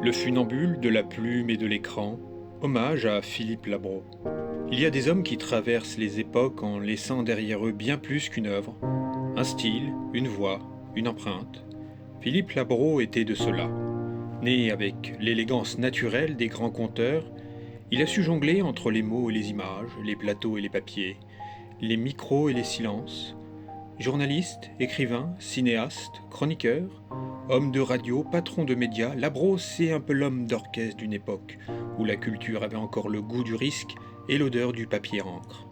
Le funambule de la plume et de l'écran, hommage à Philippe Labro. Il y a des hommes qui traversent les époques en laissant derrière eux bien plus qu'une œuvre, un style, une voix, une empreinte. Philippe Labro était de cela. Né avec l'élégance naturelle des grands conteurs, il a su jongler entre les mots et les images, les plateaux et les papiers, les micros et les silences. Journaliste, écrivain, cinéaste, chroniqueur, homme de radio, patron de médias, Labro, c'est un peu l'homme d'orchestre d'une époque où la culture avait encore le goût du risque et l'odeur du papier encre.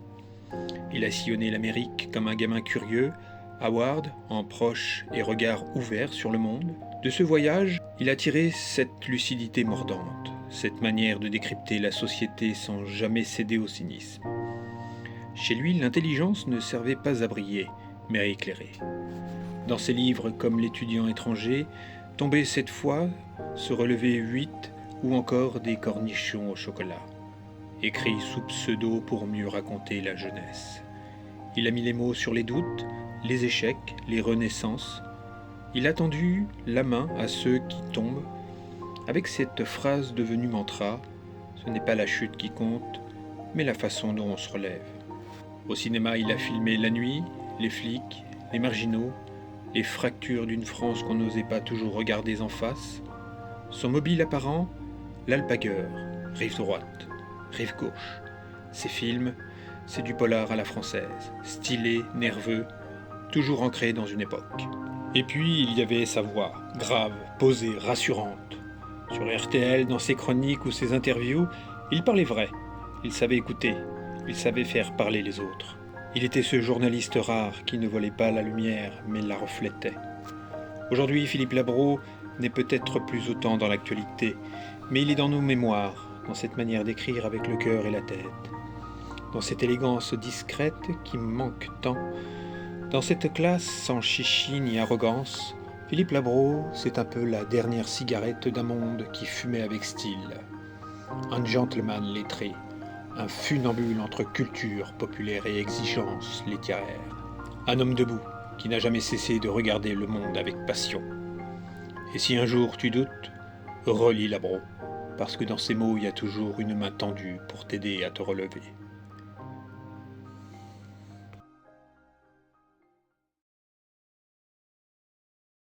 Il a sillonné l'Amérique comme un gamin curieux, Howard, en proche et regard ouvert sur le monde. De ce voyage, il a tiré cette lucidité mordante, cette manière de décrypter la société sans jamais céder au cynisme. Chez lui, l'intelligence ne servait pas à briller, mais à éclairer. Dans ses livres comme L'étudiant étranger, Tomber cette fois, Se relever 8 ou encore Des cornichons au chocolat, écrits sous pseudo pour mieux raconter la jeunesse. Il a mis les mots sur les doutes, les échecs, les renaissances. Il a tendu la main à ceux qui tombent, avec cette phrase devenue mantra, ce n'est pas la chute qui compte, mais la façon dont on se relève. Au cinéma, il a filmé la nuit, les flics, les marginaux, les fractures d'une France qu'on n'osait pas toujours regarder en face. Son mobile apparent, l'alpagueur, rive droite, rive gauche. Ses films, c'est du polar à la française, stylé, nerveux, toujours ancré dans une époque. Et puis il y avait sa voix, grave, posée, rassurante. Sur RTL, dans ses chroniques ou ses interviews, il parlait vrai, il savait écouter, il savait faire parler les autres. Il était ce journaliste rare qui ne volait pas la lumière, mais la reflétait. Aujourd'hui, Philippe Labro n'est peut-être plus autant dans l'actualité, mais il est dans nos mémoires, dans cette manière d'écrire avec le cœur et la tête, dans cette élégance discrète qui me manque tant, dans cette classe sans chichi ni arrogance. Philippe Labro, c'est un peu la dernière cigarette d'un monde qui fumait avec style. Un gentleman lettré, un funambule entre culture populaire et exigence littéraire. Un homme debout, qui n'a jamais cessé de regarder le monde avec passion. Et si un jour tu doutes, relis Labro, parce que dans ses mots il y a toujours une main tendue pour t'aider à te relever.